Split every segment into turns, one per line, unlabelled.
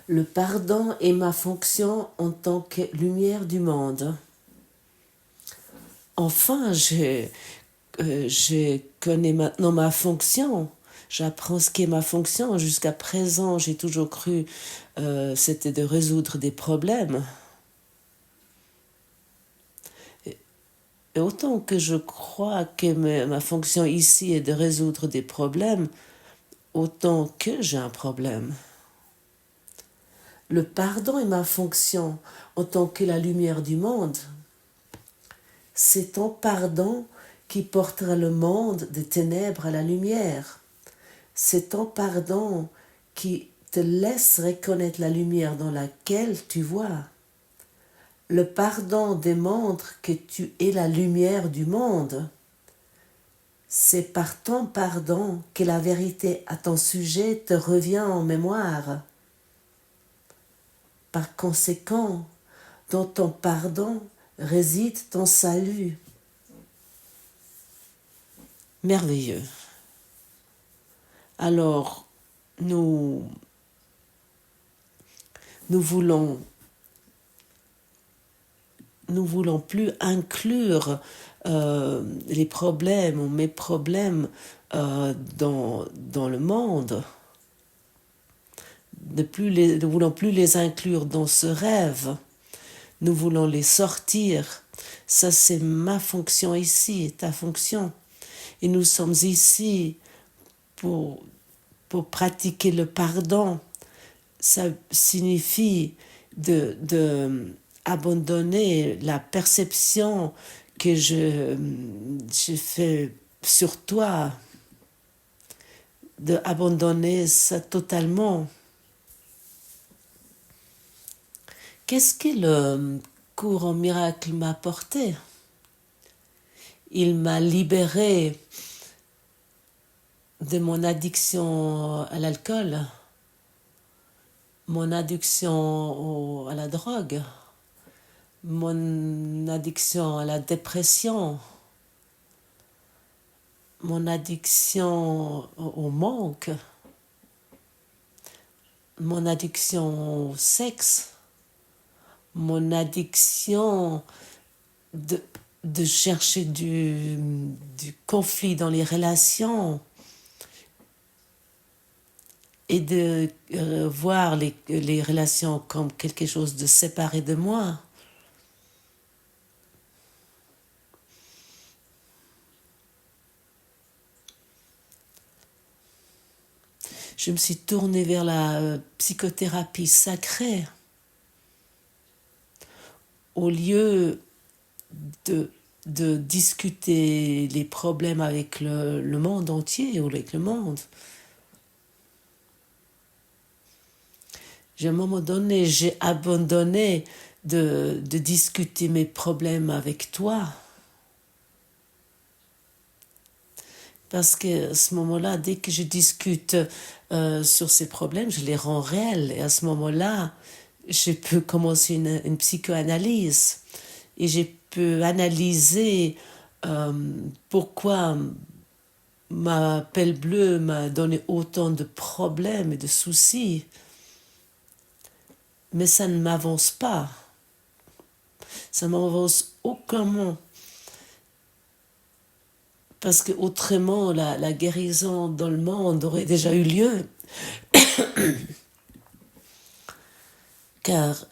Le pardon est ma fonction en tant que lumière du monde. Enfin, je connais maintenant ma fonction. J'apprends ce qu'est ma fonction. Jusqu'à présent, j'ai toujours cru c'était de résoudre des problèmes. Et autant que je crois que ma fonction ici est de résoudre des problèmes, autant que j'ai un problème. Le pardon est ma fonction en tant que la lumière du monde. C'est ton pardon qui portera le monde des ténèbres à la lumière. C'est ton pardon qui te laisse reconnaître la lumière dans laquelle tu vois. Le pardon démontre que tu es la lumière du monde. C'est par ton pardon que la vérité à ton sujet te revient en mémoire. Par conséquent, dans ton pardon réside ton salut. Merveilleux. Alors, nous voulons plus inclure les problèmes ou mes problèmes dans le monde. Nous voulons plus les inclure dans ce rêve. Nous voulons les sortir. Ça, c'est ma fonction ici, ta fonction. Et nous sommes ici pour pratiquer le pardon. Ça signifie de abandonner la perception que je fais sur toi, de abandonner ça totalement. Qu'est-ce que le cours en miracle m'a apporté? Il m'a libéré de mon addiction à l'alcool, mon addiction à la drogue, mon addiction à la dépression, mon addiction au manque, mon addiction au sexe, mon addiction de chercher du conflit dans les relations et de voir les relations comme quelque chose de séparé de moi. Je me suis tournée vers la psychothérapie sacrée au lieu de discuter les problèmes avec le monde entier ou avec le monde. À un moment donné, j'ai abandonné de discuter mes problèmes avec toi. Parce que à ce moment-là, dès que je discute sur ces problèmes, je les rends réels. Et à ce moment-là, je peux commencer une psychoanalyse. Et je peux analyser pourquoi ma pelle bleue m'a donné autant de problèmes et de soucis. Mais ça ne m'avance pas. Ça ne m'avance aucunement. Parce que autrement, la guérison dans le monde aurait déjà eu lieu. Car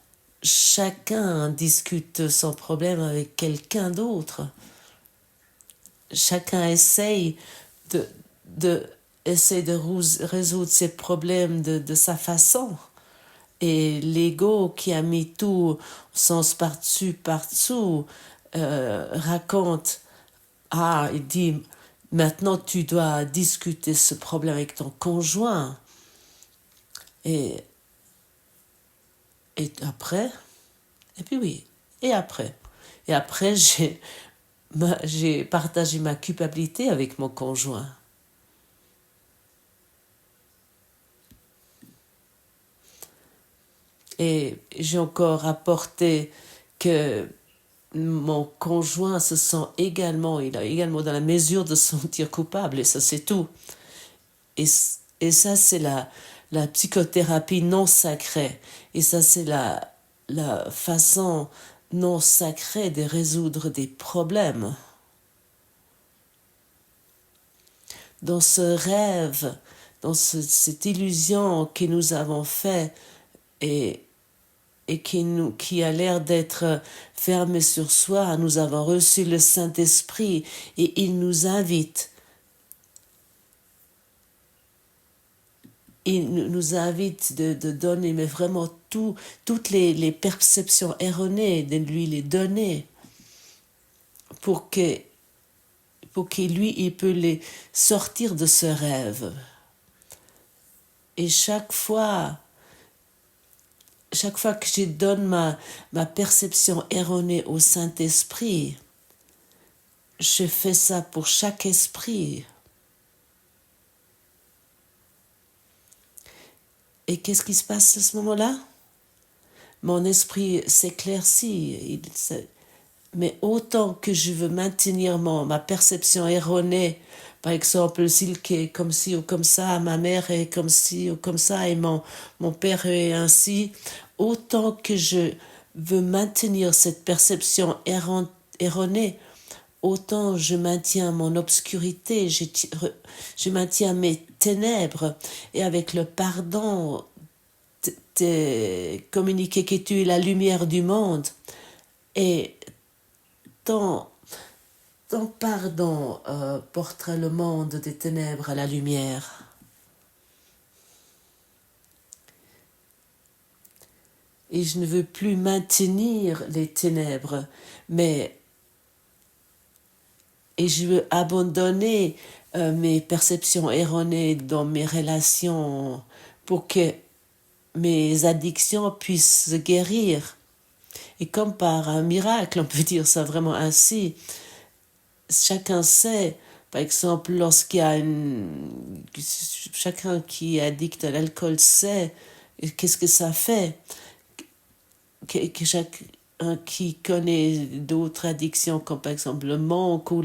chacun discute son problème avec quelqu'un d'autre. Chacun essaye de résoudre ses problèmes de sa façon. Et l'ego qui a mis tout sens par-dessus, raconte, il dit, maintenant tu dois discuter ce problème avec ton conjoint. Et après, et puis oui, et après. Et après, j'ai partagé ma culpabilité avec mon conjoint. Et j'ai encore apporté que mon conjoint se sent également, il a également dans la mesure de se sentir coupable, et ça c'est tout. Et ça c'est la psychothérapie non sacrée. Et ça, c'est la façon non sacrée de résoudre des problèmes. Dans ce rêve, dans cette illusion que nous avons fait et qui a l'air d'être fermée sur soi, nous avons reçu le Saint-Esprit et il nous invite. Il nous invite de donner, mais vraiment toutes les perceptions erronées, de lui les donner pour que lui, il peut les sortir de ce rêve. Et chaque fois que je donne ma perception erronée au Saint-Esprit, je fais ça pour chaque esprit. Et qu'est-ce qui se passe à ce moment-là? Mon esprit s'éclaircit. Mais autant que je veux maintenir ma perception erronée, par exemple, Silke est comme ci ou comme ça, ma mère est comme ci ou comme ça, et mon père est ainsi, autant que je veux maintenir cette perception erronée, autant je maintiens mon obscurité, je maintiens mes ténèbres, et avec le pardon, communiquer que tu es la lumière du monde, et ton pardon portera le monde des ténèbres à la lumière. Et je ne veux plus maintenir les ténèbres, et je veux abandonner mes perceptions erronées dans mes relations pour que mes addictions puissent se guérir. Et comme par un miracle, on peut dire ça vraiment ainsi, chacun sait, par exemple, chacun qui est addict à l'alcool sait qu'est-ce que ça fait, que chacun qui connaît d'autres addictions, comme par exemple le manque ou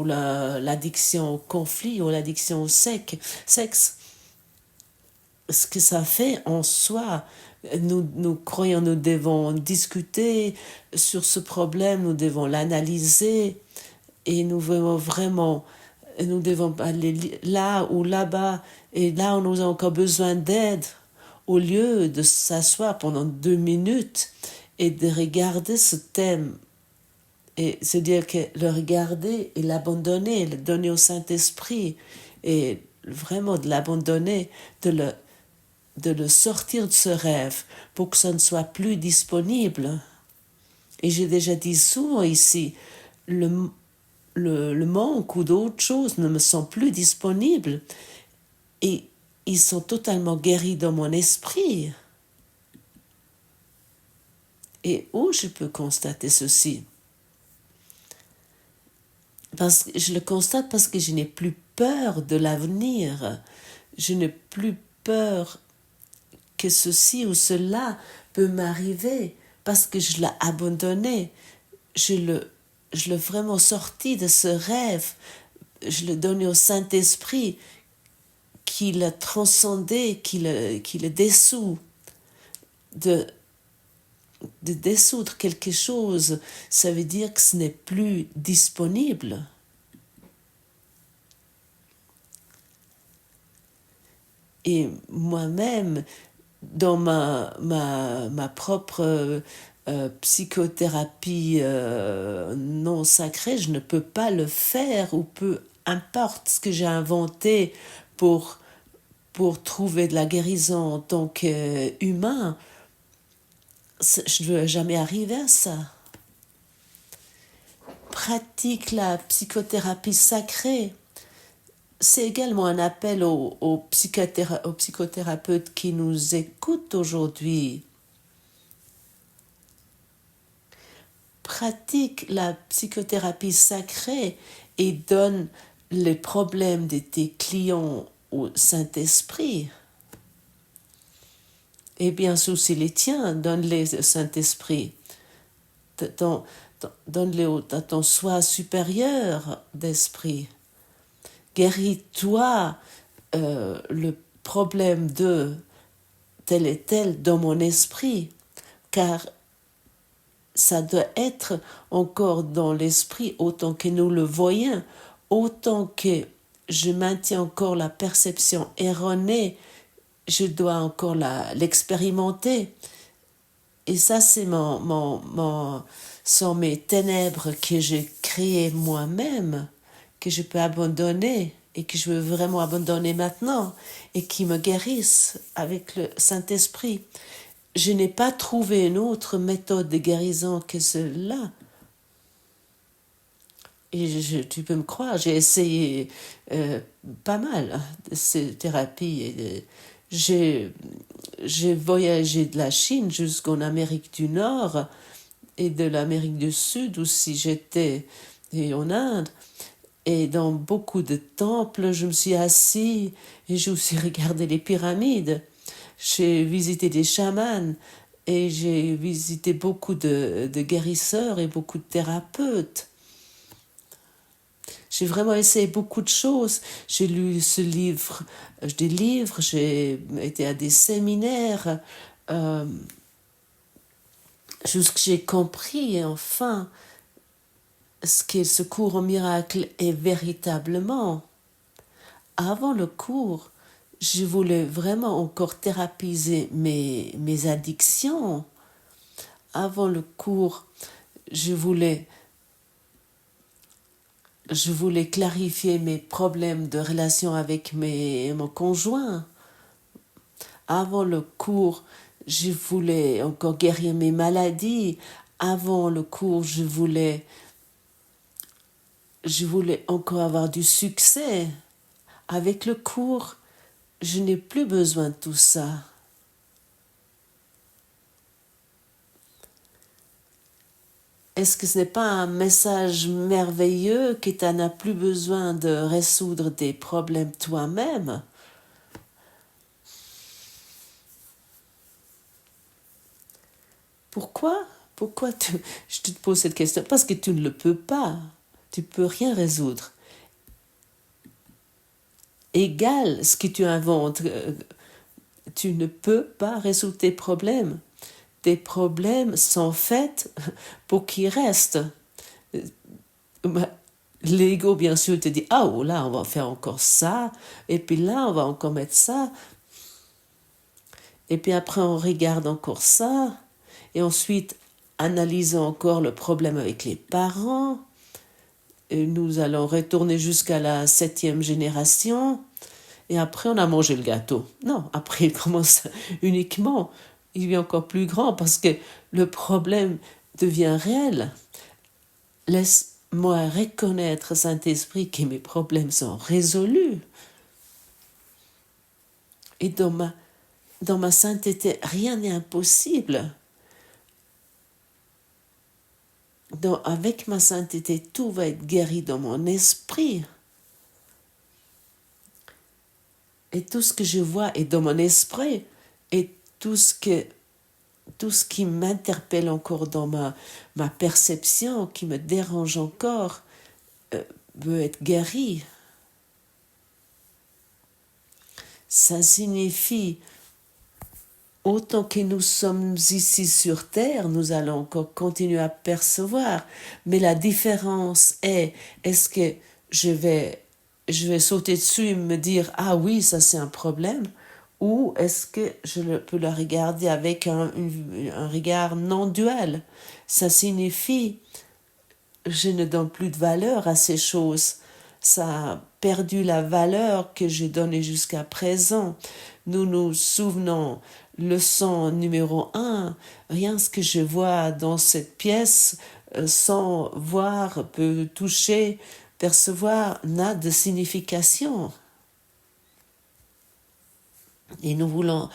l'addiction au conflit ou l'addiction au sexe, ce que ça fait en soi. Nous croyons, nous devons discuter sur ce problème, nous devons l'analyser et nous devons aller là ou là-bas, et là où nous avons encore besoin d'aide, au lieu de s'asseoir pendant 2 minutes et de regarder ce thème et se dire que le regarder et l'abandonner, le donner au Saint-Esprit et vraiment de l'abandonner, de le sortir de ce rêve pour que ça ne soit plus disponible. Et j'ai déjà dit souvent ici, le manque ou d'autres choses ne me sont plus disponibles et ils sont totalement guéris dans mon esprit. Et où je peux constater ceci? Je le constate parce que je n'ai plus peur de l'avenir. Je n'ai plus peur que ceci ou cela peut m'arriver parce que je l'ai abandonné. Je l'ai vraiment sorti de ce rêve. Je le donne au Saint-Esprit qui l'a transcendé, qui le dissout. De dissoudre quelque chose, ça veut dire que ce n'est plus disponible. Et moi-même, dans ma propre psychothérapie non sacrée, je ne peux pas le faire, ou peu importe ce que j'ai inventé pour trouver de la guérison en tant qu'humain, je ne veux jamais arriver à ça. Pratique la psychothérapie sacrée. C'est également un appel aux psychothérapeutes qui nous écoutent aujourd'hui. Pratique la psychothérapie sacrée et donne les problèmes de tes clients au Saint-Esprit. Et bien sûr, si les tiens, donne-les au Saint-Esprit. Donne-les à ton soi supérieur d'esprit. Guéris-toi le problème de tel et tel dans mon esprit, car ça doit être encore dans l'esprit autant que nous le voyons, autant que je maintiens encore la perception erronée, je dois encore l'expérimenter. Et ça, c'est sont mes ténèbres que j'ai créées moi-même, que je peux abandonner et que je veux vraiment abandonner maintenant et qui me guérissent avec le Saint-Esprit. Je n'ai pas trouvé une autre méthode de guérison que celle-là. Et tu peux me croire, j'ai essayé pas mal de ces thérapies. J'ai voyagé de la Chine jusqu'en Amérique du Nord et de l'Amérique du Sud aussi j'étais, et en Inde. Et dans beaucoup de temples, je me suis assis et j'ai aussi regardé les pyramides. J'ai visité des chamans et j'ai visité beaucoup de guérisseurs et beaucoup de thérapeutes. J'ai vraiment essayé beaucoup de choses. J'ai lu des livres, j'ai été à des séminaires, jusqu'à ce que j'ai compris enfin ce que ce cours au miracle est véritablement. Avant le cours, je voulais vraiment encore thérapiser mes addictions. Avant le cours, je voulais clarifier mes problèmes de relation avec mon conjoint. Avant le cours, je voulais encore guérir mes maladies. Avant le cours, je voulais encore avoir du succès. Avec le cours, je n'ai plus besoin de tout ça. Est-ce que ce n'est pas un message merveilleux que tu n'as plus besoin de résoudre des problèmes toi-même? Pourquoi je te pose cette question? Parce que tu ne le peux pas. Tu ne peux rien résoudre. Égal ce que tu inventes, tu ne peux pas résoudre tes problèmes. Tes problèmes sont faits pour qu'ils restent. L'ego, bien sûr, te dit, ah, oh, là, on va faire encore ça, et puis là, on va encore mettre ça, et puis après, on regarde encore ça, et ensuite, analysons encore le problème avec les parents, et nous allons retourner jusqu'à la 7e génération, et après, on a mangé le gâteau. Non, après, il commence uniquement, il devient encore plus grand, parce que le problème devient réel. Laisse-moi reconnaître, Saint-Esprit, que mes problèmes sont résolus. Et dans ma sainteté, rien n'est impossible. Avec ma sainteté, tout va être guéri dans mon esprit. Et tout ce que je vois est dans mon esprit. Et tout ce qui m'interpelle encore dans ma perception, qui me dérange encore, veut être guéri. Ça signifie, autant que nous sommes ici sur Terre, nous allons encore continuer à percevoir. Mais la différence est-ce que je vais sauter dessus et me dire, ah oui, ça c'est un problème, ou est-ce que je peux le regarder avec un regard non dual? Ça signifie, je ne donne plus de valeur à ces choses. Ça a perdu la valeur que j'ai donnée jusqu'à présent. Nous nous souvenons, leçon numéro 1, rien ce que je vois dans cette pièce, sans voir, peut toucher, percevoir, n'a de signification. Et nous voulons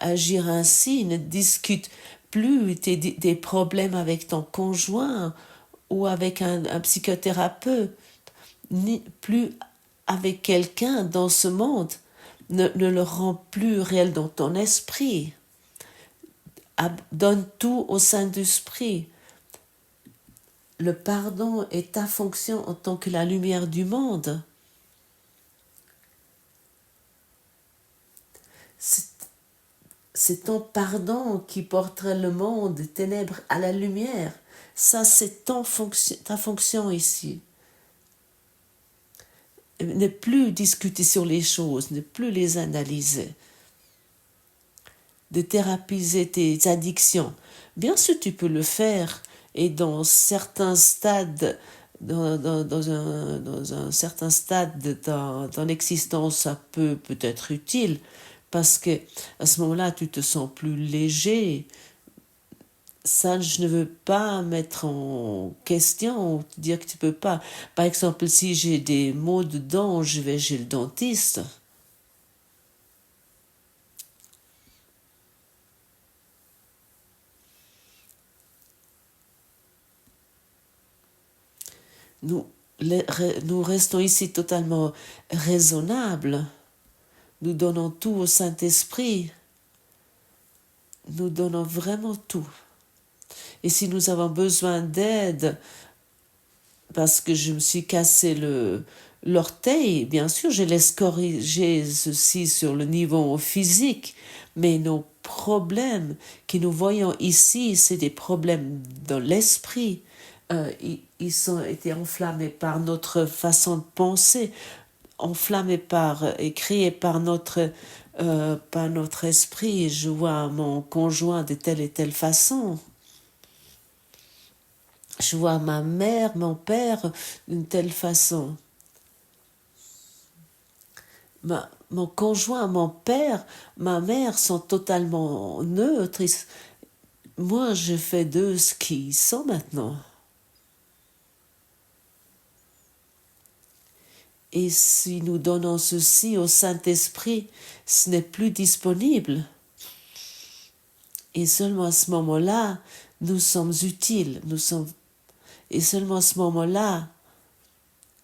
agir ainsi, ne discute plus des problèmes avec ton conjoint ou avec un psychothérapeute, ni plus avec quelqu'un dans ce monde. Ne le rend plus réel dans ton esprit. Donne tout au Saint-Esprit. Le pardon est ta fonction en tant que la lumière du monde. C'est ton pardon qui portera le monde des ténèbres à la lumière. Ça, c'est ta fonction ici. Ne plus discuter sur les choses, ne plus les analyser. De thérapiser tes addictions. Bien sûr, tu peux le faire et dans certains stades, dans un certain stade de ton existence, ça peut être utile parce que à ce moment-là, tu te sens plus léger. Ça, je ne veux pas mettre en question ou dire que tu peux pas. Par exemple, si j'ai des maux de dents, je vais chez le dentiste. Nous, nous restons ici totalement raisonnables. Nous donnons tout au Saint-Esprit. Nous donnons vraiment tout. Et si nous avons besoin d'aide, parce que je me suis cassé l'orteil, bien sûr, je laisse corriger ceci sur le niveau physique, mais nos problèmes que nous voyons ici, c'est des problèmes dans l'esprit. Ils ont été enflammés par notre façon de penser, enflammés et créés par notre esprit. Je vois mon conjoint de telle et telle façon. Je vois ma mère, mon père d'une telle façon. Mon conjoint, mon père, ma mère sont totalement neutres. Moi, je fais d'eux ce qu'ils sont maintenant. Et si nous donnons ceci au Saint-Esprit, ce n'est plus disponible. Et seulement à ce moment-là, nous sommes utiles. Et seulement à ce moment-là,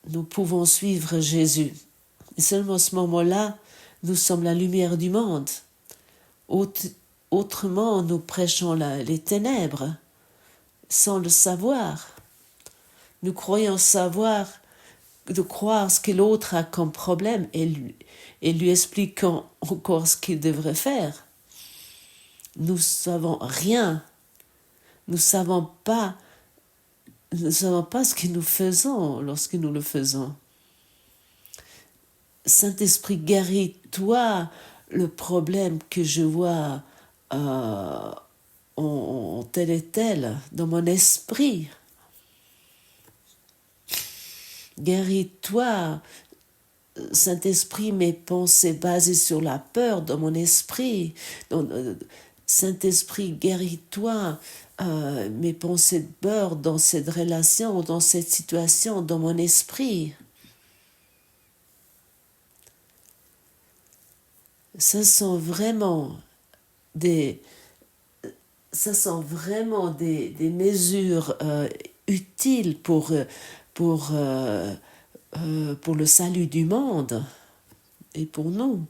nous pouvons suivre Jésus. Et seulement à ce moment-là, nous sommes la lumière du monde. Autrement, nous prêchons les ténèbres, sans le savoir. Nous croyons savoir, de croire ce que l'autre a comme problème et lui expliquons encore ce qu'il devrait faire. Nous savons rien. Nous ne savons pas ce que nous faisons lorsque nous le faisons. Saint-Esprit, guéris-toi le problème que je vois en tel et tel dans mon esprit. Guéris-toi, Saint-Esprit, mes pensées basées sur la peur dans mon esprit. Saint-Esprit, guéris-toi mes pensées de peur dans cette relation, dans cette situation, dans mon esprit. Ce sont vraiment des mesures utiles pour le salut du monde et pour nous.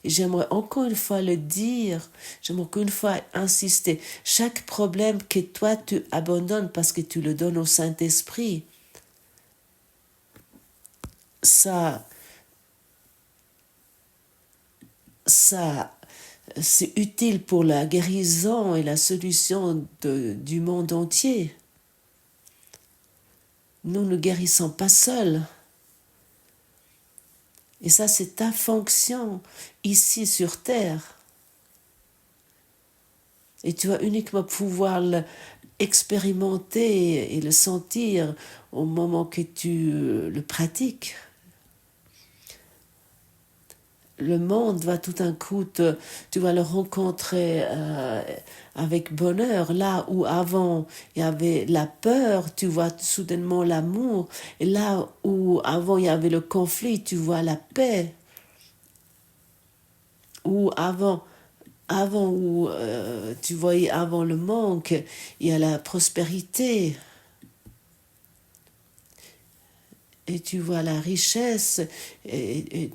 Et j'aimerais encore une fois le dire, j'aimerais encore une fois insister. Chaque problème que toi tu abandonnes parce que tu le donnes au Saint-Esprit, ça c'est utile pour la guérison et la solution du monde entier. Nous ne guérissons pas seuls. Et ça, c'est ta fonction ici sur Terre. Et tu vas uniquement pouvoir l'expérimenter et le sentir au moment que tu le pratiques. Le monde va tout d'un coup, tu vas le rencontrer avec bonheur. Là où avant il y avait la peur, tu vois soudainement l'amour. Et là où avant il y avait le conflit, tu vois la paix. Ou tu voyais avant le manque, il y a la prospérité. Et tu vois la richesse et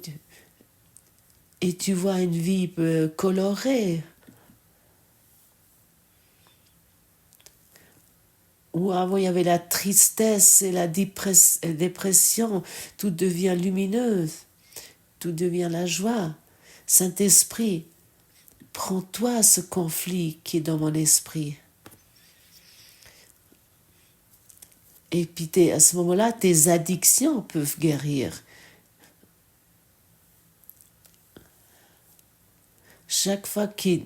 tu vois une vie colorée. Où avant il y avait la tristesse et la dépression, tout devient lumineuse, tout devient la joie. Saint-Esprit, prends-toi ce conflit qui est dans mon esprit. Et puis à ce moment-là, tes addictions peuvent guérir. Chaque fois que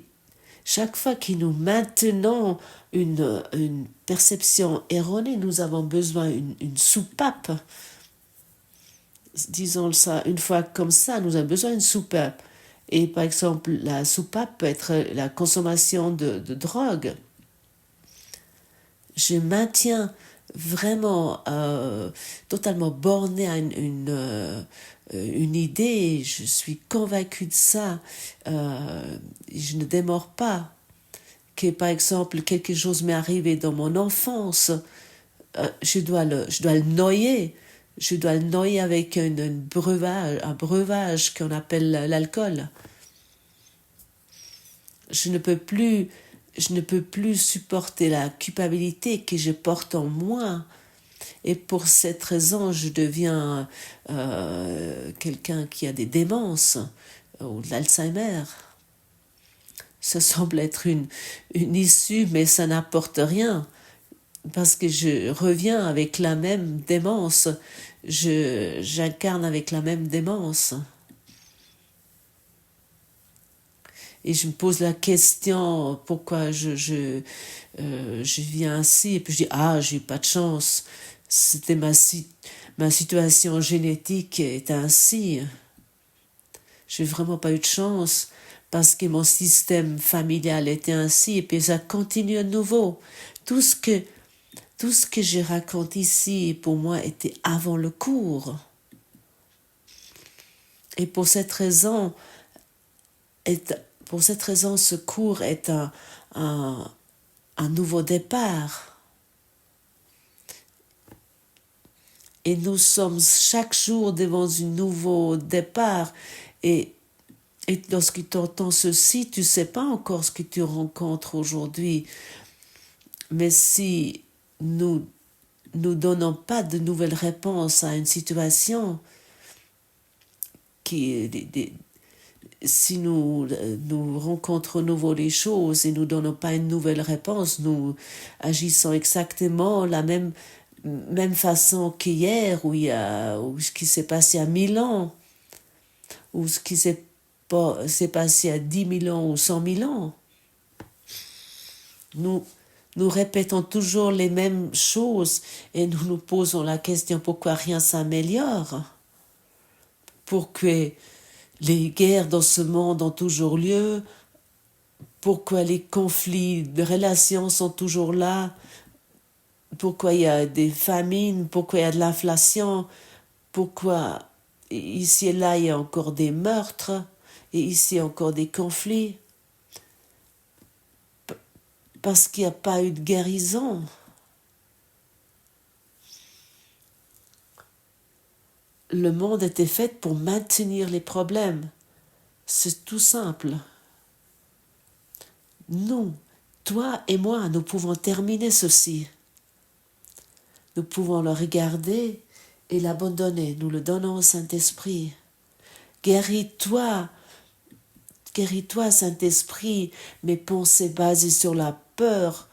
nous maintenons une perception erronée, nous avons besoin d'une soupape. Disons ça, une fois comme ça, nous avons besoin d'une soupape. Et par exemple, la soupape peut être la consommation de drogue. Je maintiens vraiment totalement borné à une idée, je suis convaincue de ça, je ne démords pas. Que par exemple, quelque chose m'est arrivé dans mon enfance, je dois le noyer. Je dois le noyer avec un breuvage qu'on appelle l'alcool. Je ne peux plus supporter la culpabilité que je porte en moi. Et pour cette raison, je deviens quelqu'un qui a des démences ou de l'Alzheimer. Ça semble être une issue, mais ça n'apporte rien. Parce que je reviens avec la même démence. J'incarne avec la même démence. Et je me pose la question pourquoi je viens ainsi. Et puis je dis, j'ai eu pas de chance. C'était ma situation génétique est ainsi. J'ai vraiment pas eu de chance parce que mon système familial était ainsi. Et puis ça continue à nouveau. Tout ce que je raconte ici, pour moi, était avant le cours. Et pour cette raison, ce cours est un nouveau départ. Et nous sommes chaque jour devant un nouveau départ. Et lorsque tu entends ceci, tu ne sais pas encore ce que tu rencontres aujourd'hui. Mais si nous donnons pas de nouvelles réponses à une situation, si nous rencontrons nouveau les choses et nous donnons pas une nouvelle réponse, nous agissons exactement la même façon qu'hier, ou ce qui s'est passé à 1000 ans, ou ce qui s'est passé à 10 000 ans ou 100 000 ans. Nous répétons toujours les mêmes choses et nous nous posons la question pourquoi rien s'améliore. Pourquoi les guerres dans ce monde ont toujours lieu, pourquoi les conflits de relations sont toujours là, pourquoi il y a des famines, pourquoi il y a de l'inflation, pourquoi ici et là il y a encore des meurtres et ici encore des conflits. Parce qu'il n'y a pas eu de guérison. Le monde était fait pour maintenir les problèmes. C'est tout simple. Nous, toi et moi, nous pouvons terminer ceci. Nous pouvons le regarder et l'abandonner. Nous le donnons au Saint-Esprit. Guéris-toi, Saint-Esprit, mes pensées basées sur la peur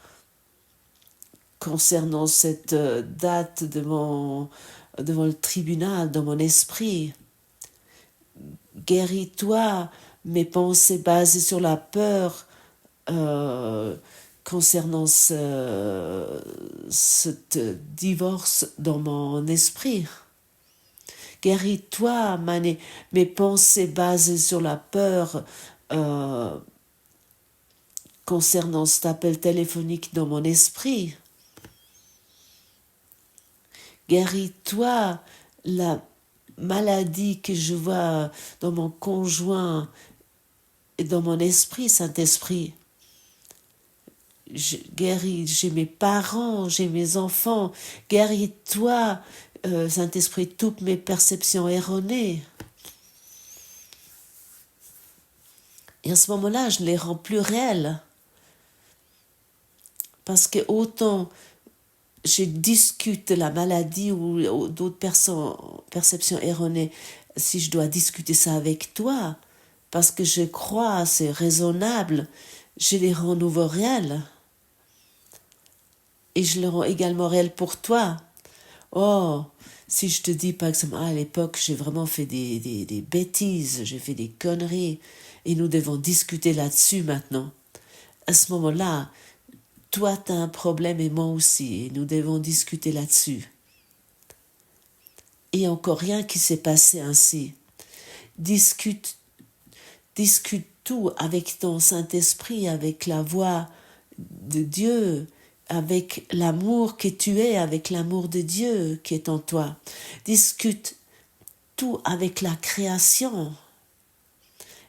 concernant cette date devant le tribunal dans mon esprit. Guéris-toi mes pensées basées sur la peur concernant ce divorce dans mon esprit. Guéris-toi mes pensées basées sur la peur concernant cet appel téléphonique dans mon esprit. Guéris-toi la maladie que je vois dans mon conjoint et dans mon esprit, Saint-Esprit. J'ai mes parents, j'ai mes enfants. Guéris-toi, Saint-Esprit, toutes mes perceptions erronées. Et à ce moment-là, je ne les rends plus réelles. Parce que autant je discute la maladie ou d'autres perceptions erronées, si je dois discuter ça avec toi, parce que je crois, c'est raisonnable, je les rends nouveaux réels. Et je le rends également réel pour toi. Oh, si je te dis par exemple, à l'époque, j'ai vraiment fait des bêtises, j'ai fait des conneries, et nous devons discuter là-dessus maintenant. À ce moment-là, toi, tu as un problème et moi aussi, et nous devons discuter là-dessus. Et encore rien qui s'est passé ainsi. Discute tout avec ton Saint-Esprit, avec la voix de Dieu, avec l'amour que tu es, avec l'amour de Dieu qui est en toi. Discute tout avec la création.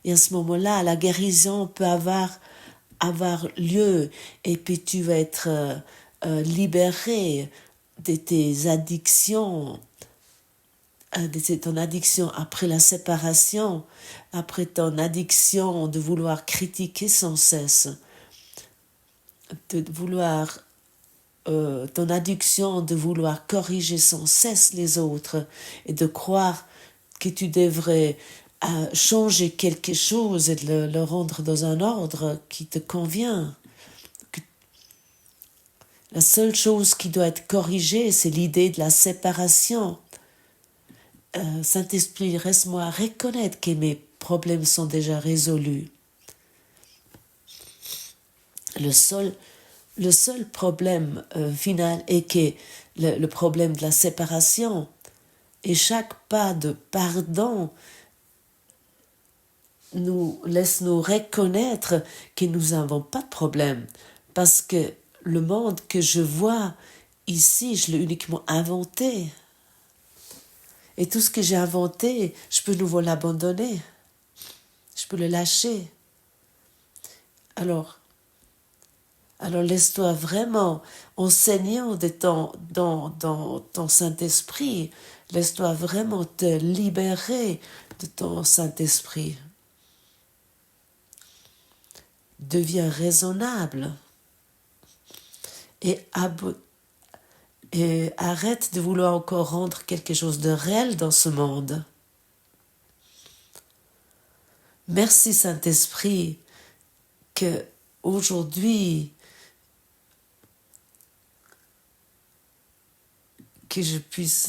Et à ce moment-là, la guérison peut avoir lieu et puis tu vas être libéré de tes addictions, de ton addiction après la séparation, après ton addiction de vouloir critiquer sans cesse, de vouloir ton addiction de vouloir corriger sans cesse les autres et de croire que tu devrais changer quelque chose et de le rendre dans un ordre qui te convient. La seule chose qui doit être corrigée, c'est l'idée de la séparation. Saint-Esprit, reste-moi reconnaître que mes problèmes sont déjà résolus. Le seul problème final est que le problème de la séparation, et chaque pas de pardon nous laisse nous reconnaître que nous n'avons pas de problème, parce que le monde que je vois ici, je l'ai uniquement inventé. Et tout ce que j'ai inventé, je peux nouveau l'abandonner. Je peux le lâcher. Alors laisse-toi vraiment, enseignant dans ton Saint-Esprit, laisse-toi vraiment te libérer de ton Saint-Esprit. Deviens raisonnable et arrête de vouloir encore rendre quelque chose de réel dans ce monde. Merci Saint-Esprit que aujourd'hui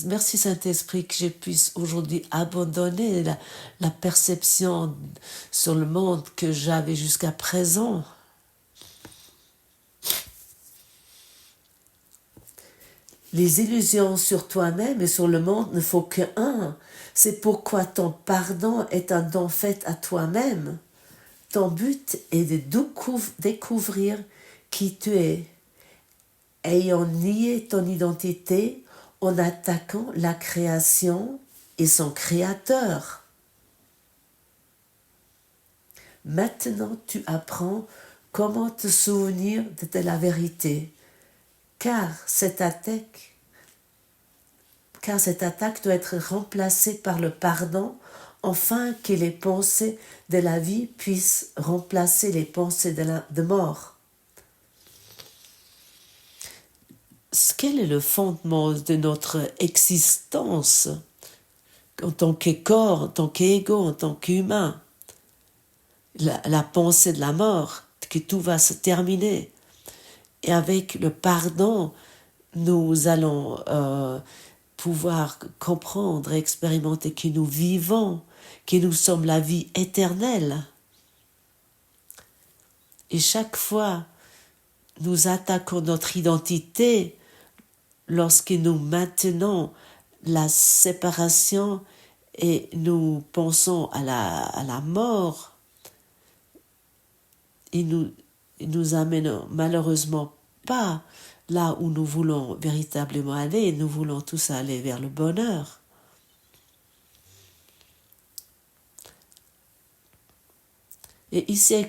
merci Saint-Esprit que je puisse aujourd'hui abandonner la perception sur le monde que j'avais jusqu'à présent. Les illusions sur toi-même et sur le monde ne font qu'un. C'est pourquoi ton pardon est un don fait à toi-même. Ton but est de découvrir qui tu es, ayant nié ton identité en attaquant la création et son créateur. Maintenant, tu apprends comment te souvenir de la vérité, car cette attaque doit être remplacée par le pardon, afin que les pensées de la vie puissent remplacer les pensées de mort. Quel est le fondement de notre existence en tant que corps, en tant qu'ego, en tant qu'humain? La pensée de la mort, que tout va se terminer. Et avec le pardon, nous allons pouvoir comprendre et expérimenter que nous vivons, que nous sommes la vie éternelle. Et chaque fois, nous attaquons notre identité lorsque nous maintenons la séparation et nous pensons à la mort. Et nous amènons malheureusement pas là où nous voulons véritablement aller. Nous voulons tous aller vers le bonheur. Et ici,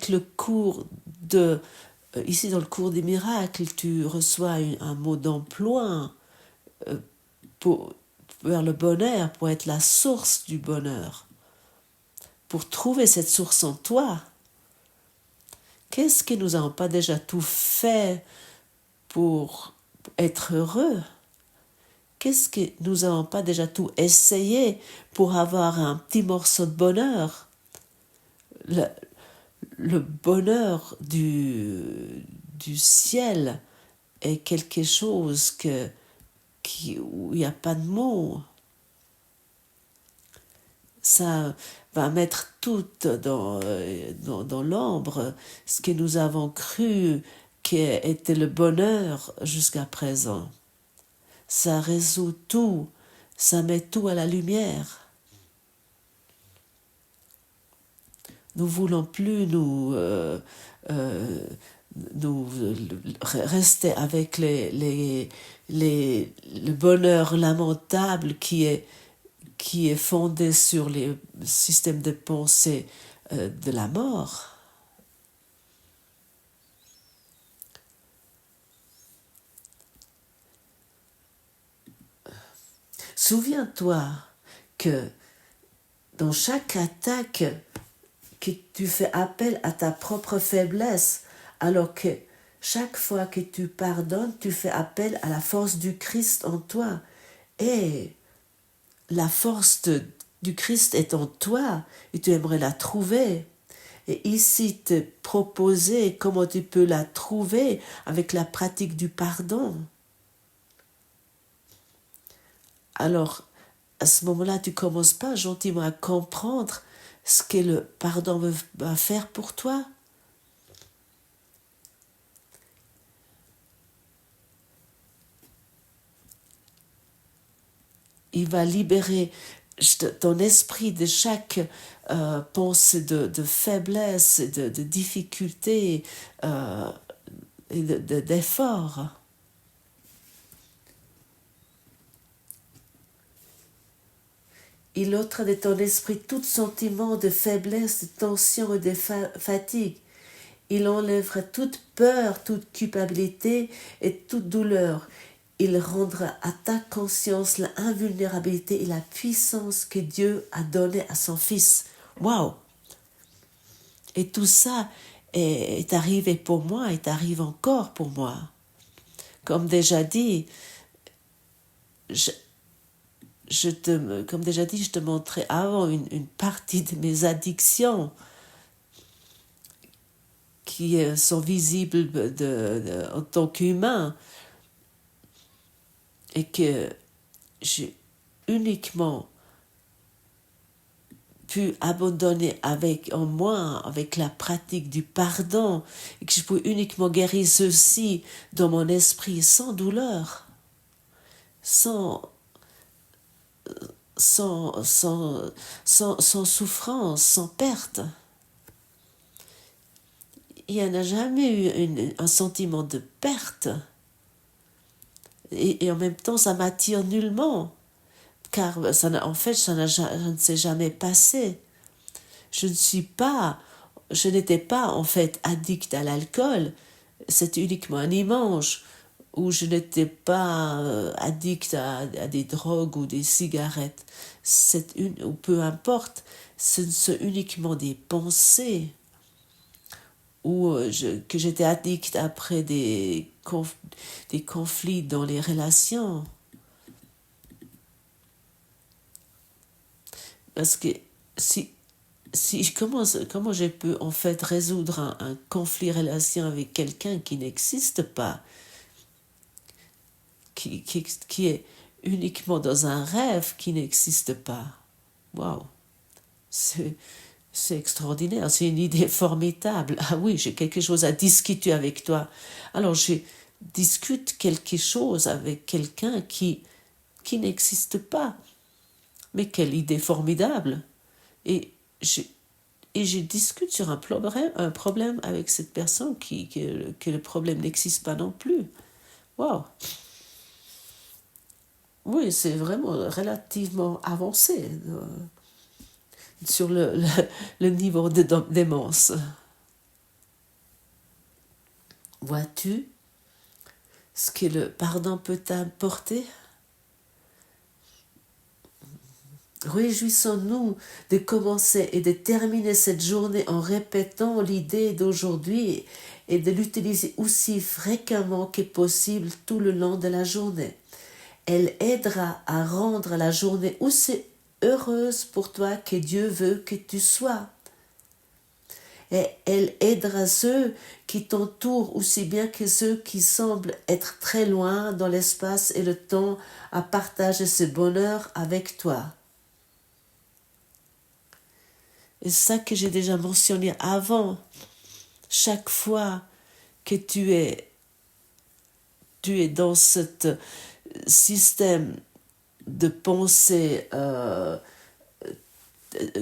dans le cours des miracles, tu reçois un mot d'emploi vers le bonheur, pour être la source du bonheur. Pour trouver cette source en toi. Qu'est-ce que nous n'avons pas déjà tout fait pour être heureux? Qu'est-ce que nous n'avons pas déjà tout essayé pour avoir un petit morceau de bonheur? le, le bonheur du ciel est quelque chose où il n'y a pas de mots. Ça va mettre tout dans l'ombre ce que nous avons cru qui était le bonheur jusqu'à présent. Ça résout tout, ça met tout à la lumière. Nous ne voulons plus nous rester avec le bonheur lamentable qui est fondé sur les systèmes de pensée de la mort. Souviens-toi que dans chaque attaque, que tu fais appel à ta propre faiblesse, alors que chaque fois que tu pardonnes, tu fais appel à la force du Christ en toi. Et la force du Christ est en toi et tu aimerais la trouver. Et ici, te proposer comment tu peux la trouver avec la pratique du pardon. Alors, à ce moment-là, tu commences pas gentiment à comprendre ce que le pardon va faire pour toi. Il va libérer ton esprit de chaque pensée de faiblesse, de difficulté et d'effort. Il ôtera de ton esprit tout sentiment de faiblesse, de tension et de fatigue. Il enlèvera toute peur, toute culpabilité et toute douleur. Il rendra à ta conscience l'invulnérabilité et la puissance que Dieu a donnée à son Fils. Waouh! Et tout ça est arrivé pour moi, est arrivé encore pour moi. Comme déjà dit, je te montrais avant une partie de mes addictions qui sont visibles en tant qu'humain et que j'ai uniquement pu abandonner en moi avec la pratique du pardon et que je peux uniquement guérir ceci dans mon esprit sans douleur, sans souffrance, sans perte. Il n'y en a jamais eu un sentiment de perte. Et en même temps, ça m'attire nullement. Car ça ne s'est jamais passé. Je n'étais pas en fait addict à l'alcool. C'était uniquement un dimanche où je n'étais pas addict à des drogues ou des cigarettes. Ou peu importe, ce sont uniquement des pensées ou que j'étais addict après des conflits dans les relations. Parce que comment je peux en fait résoudre un conflit relation avec quelqu'un qui n'existe pas, qui est uniquement dans un rêve qui n'existe pas. Waouh, c'est extraordinaire, c'est une idée formidable. Ah oui, j'ai quelque chose à discuter avec toi. Alors je discute quelque chose avec quelqu'un qui n'existe pas. Mais quelle idée formidable! Et je discute sur un problème avec cette personne que le problème n'existe pas non plus. Waouh! Oui, c'est vraiment relativement avancé sur le niveau de démence. Vois-tu ce que le pardon peut t'apporter? Réjouissons-nous de commencer et de terminer cette journée en répétant l'idée d'aujourd'hui et de l'utiliser aussi fréquemment que possible tout le long de la journée. Elle aidera à rendre la journée aussi heureuse pour toi que Dieu veut que tu sois. et elle aidera ceux qui t'entourent aussi bien que ceux qui semblent être très loin dans l'espace et le temps à partager ce bonheur avec toi. Et ça que j'ai déjà mentionné avant, chaque fois que tu es dans ce système de pensée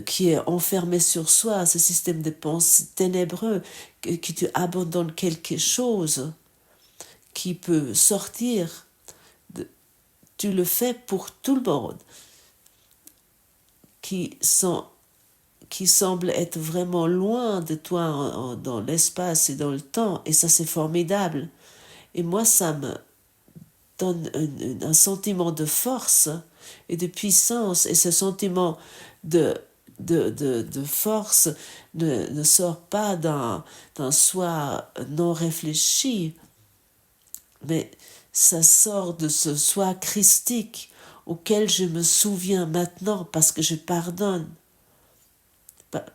qui est enfermé sur soi, ce système de pensée ténébreux, que tu abandonnes quelque chose qui peut sortir, tu le fais pour tout le monde, qui semble être vraiment loin de toi dans l'espace et dans le temps, et ça c'est formidable. Et moi ça me donne un sentiment de force et de puissance, et ce sentiment de force ne sort pas d'un soi non réfléchi, mais ça sort de ce soi christique auquel je me souviens maintenant parce que je pardonne,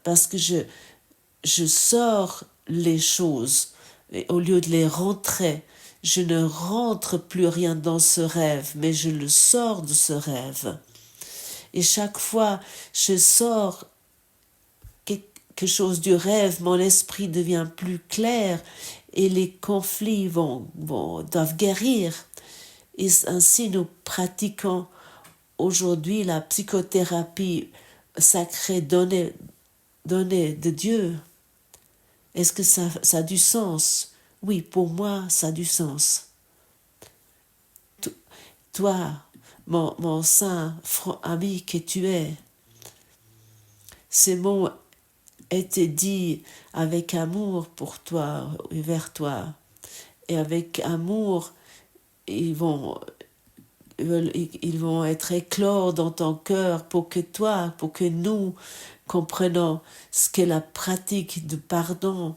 parce que je sors les choses et au lieu de les rentrer. Je ne rentre plus rien dans ce rêve, mais je le sors de ce rêve. Et chaque fois je sors quelque chose du rêve, mon esprit devient plus clair et les conflits doivent guérir. Et ainsi nous pratiquons aujourd'hui la psychothérapie sacrée donnée de Dieu. Est-ce que ça a du sens? Oui, pour moi, ça a du sens. Toi, mon saint ami que tu es, ces mots étaient dits avec amour pour toi et vers toi. Et avec amour, ils vont être éclore dans ton cœur pour que nous comprenons ce que la pratique de pardon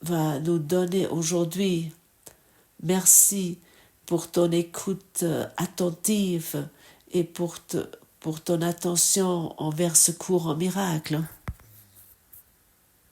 va nous donner aujourd'hui. Merci pour ton écoute attentive et pour ton attention envers ce cours en miracle.